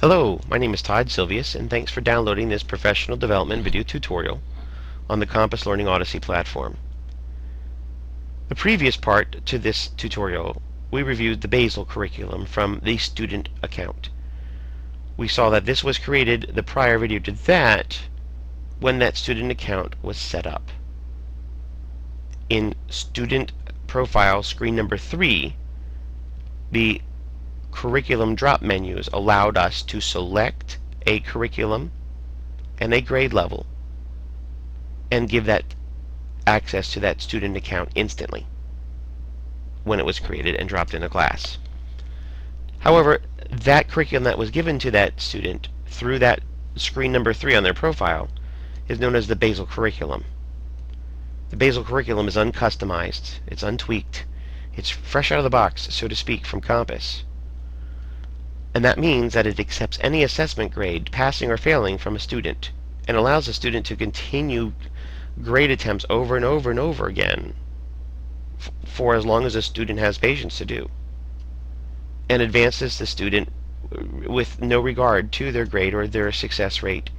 Hello, my name is Todd Silvius, and thanks for downloading this professional development video tutorial on the Compass Learning Odyssey platform. The previous part to this tutorial, we reviewed the Basil curriculum from the student account. We saw that this was created the prior video to that when that student account was set up. In student profile screen number 3, the curriculum drop menus allowed us to select a curriculum and a grade level and give that access to that student account instantly when it was created and dropped in a class. However, that curriculum that was given to that student through that screen number 3 on their profile is known as the Basil curriculum. The Basil curriculum is uncustomized, it's untweaked, it's fresh out of the box, so to speak, from Compass. And that means that it accepts any assessment grade, passing or failing, from a student, and allows the student to continue grade attempts over and over and over again for as long as the student has patience to do, and advances the student with no regard to their grade or their success rate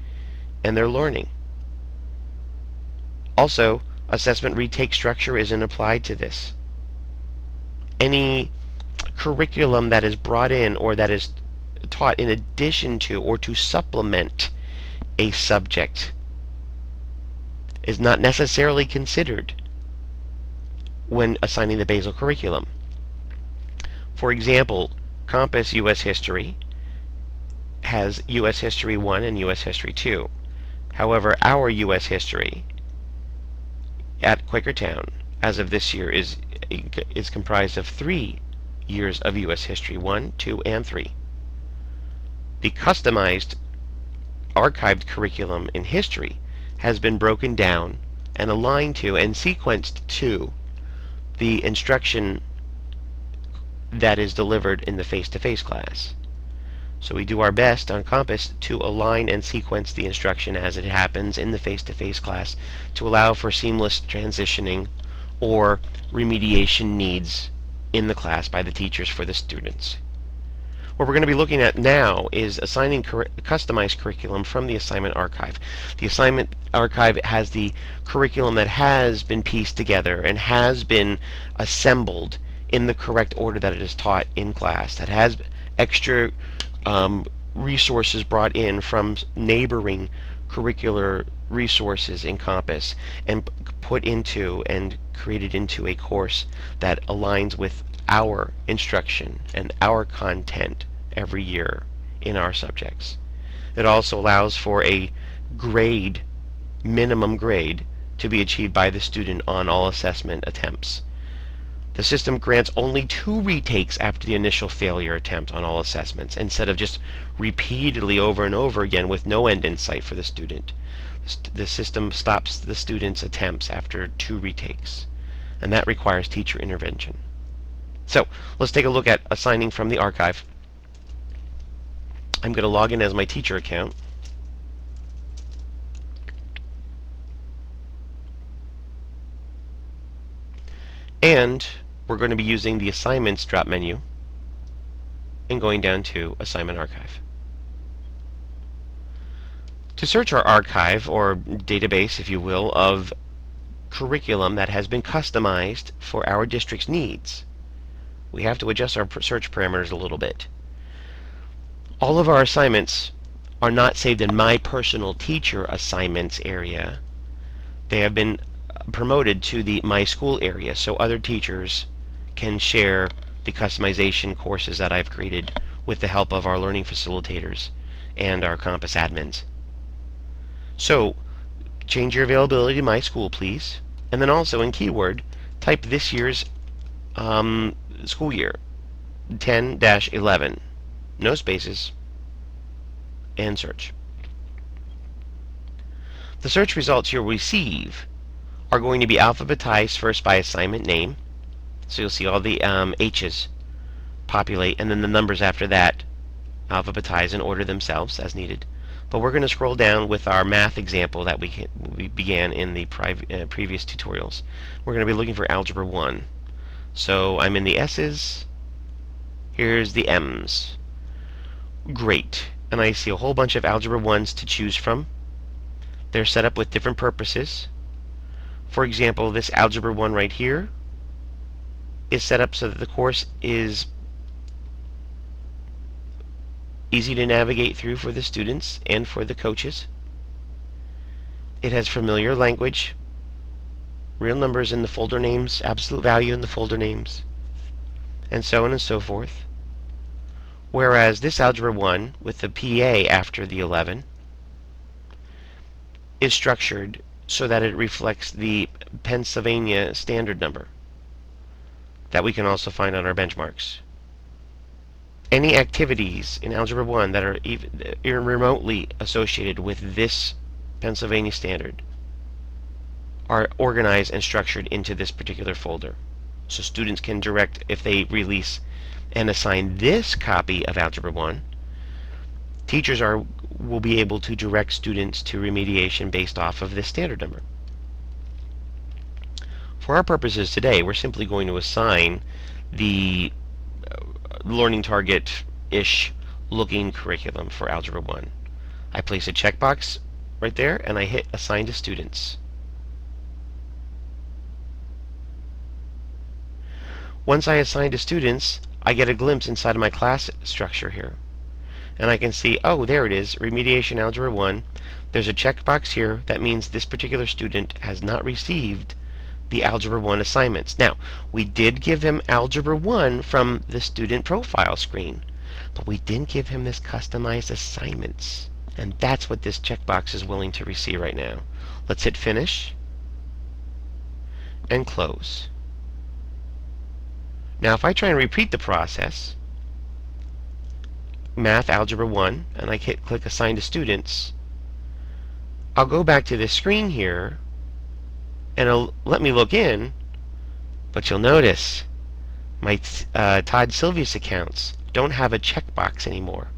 and their learning. Also, assessment retake structure isn't applied to this. Any curriculum that is brought in or that is taught in addition to or to supplement a subject is not necessarily considered when assigning the Basil curriculum. For example, Compass U.S. History has U.S. History 1 and U.S. History 2. However, our U.S. History at Quakertown, as of this year, is comprised of 3 years of U.S. History 1, 2, and 3. The customized archived curriculum in history has been broken down and aligned to and sequenced to the instruction that is delivered in the face-to-face class. So we do our best on Compass to align and sequence the instruction as it happens in the face-to-face class to allow for seamless transitioning or remediation needs in the class by the teachers for the students. What we're going to be looking at now is assigning customized curriculum from the assignment archive. The assignment archive has the curriculum that has been pieced together and has been assembled in the correct order that it is taught in class, that has extra resources brought in from neighboring curricular resources in Compass and put into and created into a course that aligns with our instruction and our content every year in our subjects. It also allows for a grade, minimum grade, to be achieved by the student on all assessment attempts. The system grants only 2 retakes after the initial failure attempt on all assessments, instead of just repeatedly over and over again with no end in sight for the student. The system stops the student's attempts after 2 retakes, and that requires teacher intervention. So let's take a look at assigning from the archive. I'm going to log in as my teacher account. And we're going to be using the assignments drop menu and going down to assignment archive. To search our archive, or database if you will, of curriculum that has been customized for our district's needs, we have to adjust our search parameters a little bit. All of our assignments are not saved in my personal teacher assignments area. They have been promoted to the My School area so other teachers can share the customization courses that I've created with the help of our learning facilitators and our Compass admins. So change your availability to My School, please, and then also in keyword type this year's school year, 10-11, no spaces, and search. The search results you'll receive are going to be alphabetized first by assignment name, so you'll see all the H's populate, and then the numbers after that alphabetize and order themselves as needed. But we're going to scroll down with our math example that we began in the previous tutorials. We're going to be looking for Algebra 1. So I'm in the S's. Here's the M's. Great. and I see a whole bunch of Algebra 1s to choose from. They're set up with different purposes. For example, this Algebra 1 right here is set up so that the course is easy to navigate through for the students and for the coaches. It has familiar language, real numbers in the folder names, absolute value in the folder names, and so on and so forth. Whereas this Algebra 1 with the PA after the 11 is structured so that it reflects the Pennsylvania standard number that we can also find on our benchmarks. Any activities in Algebra 1 that are even remotely associated with this Pennsylvania standard are organized and structured into this particular folder. So students can direct, if they release and assign this copy of Algebra 1, teachers will be able to direct students to remediation based off of this standard number. For our purposes today, we're simply going to assign the learning target-ish looking curriculum for Algebra 1. I place a checkbox right there and I hit Assign to Students. Once I assign to students, I get a glimpse inside of my class structure here. And I can see, oh, there it is, Remediation Algebra 1. There's a checkbox here. That means this particular student has not received the Algebra 1 assignments. Now, we did give him Algebra 1 from the student profile screen, but we didn't give him this customized assignments. And that's what this checkbox is willing to receive right now. Let's hit Finish and Close. Now, if I try and repeat the process, Math Algebra 1, and I click Assign to Students, I'll go back to this screen here, and it'll let me look in, but you'll notice my Todd Silvius accounts don't have a checkbox anymore.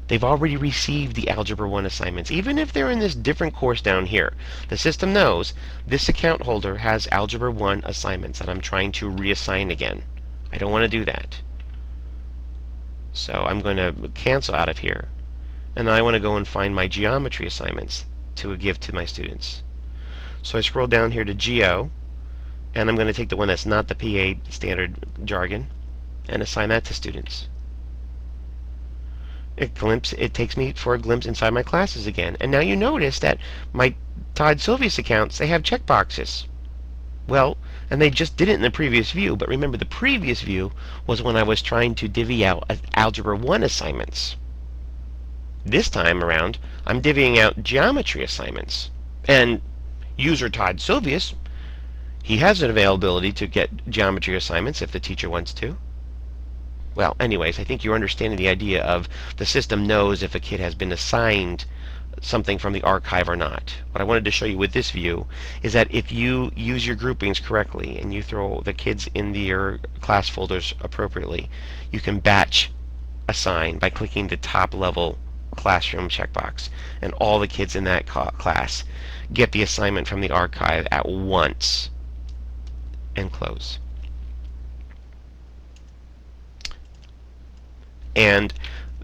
They've already received the Algebra 1 assignments. Even if they're in this different course down here, the system knows this account holder has Algebra 1 assignments that I'm trying to reassign again. I don't want to do that. So I'm going to cancel out of here. And then I want to go and find my geometry assignments to give to my students. So I scroll down here to Geo, and I'm going to take the one that's not the PA standard jargon and assign that to students. It takes me for a glimpse inside my classes again. And now you notice that my Todd Silvius accounts, they have checkboxes. Well, and they just did it in the previous view, but remember the previous view was when I was trying to divvy out Algebra 1 assignments. This time around, I'm divvying out geometry assignments. And user Todd Silvius, he has an availability to get geometry assignments if the teacher wants to. Well, anyways, I think you're understanding the idea of the system knows if a kid has been assigned something from the archive or not. What I wanted to show you with this view is that if you use your groupings correctly and you throw the kids in your class folders appropriately, you can batch assign by clicking the top level classroom checkbox, and all the kids in that class get the assignment from the archive at once. And close. And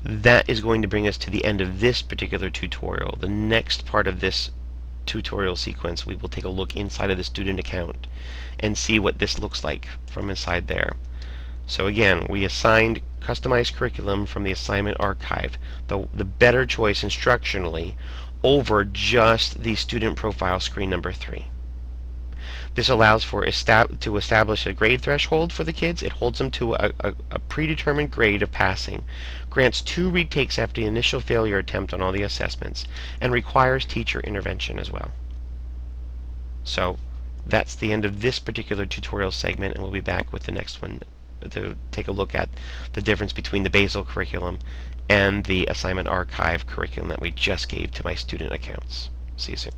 that is going to bring us to the end of this particular tutorial. The next part of this tutorial sequence, we will take a look inside of the student account and see what this looks like from inside there. So again, we assigned customized curriculum from the assignment archive, the better choice instructionally over just the student profile screen number 3. This allows for to establish a grade threshold for the kids. It holds them to a predetermined grade of passing, grants 2 retakes after the initial failure attempt on all the assessments, and requires teacher intervention as well. So that's the end of this particular tutorial segment, and we'll be back with the next one to take a look at the difference between the Basel curriculum and the assignment archive curriculum that we just gave to my student accounts. See you soon.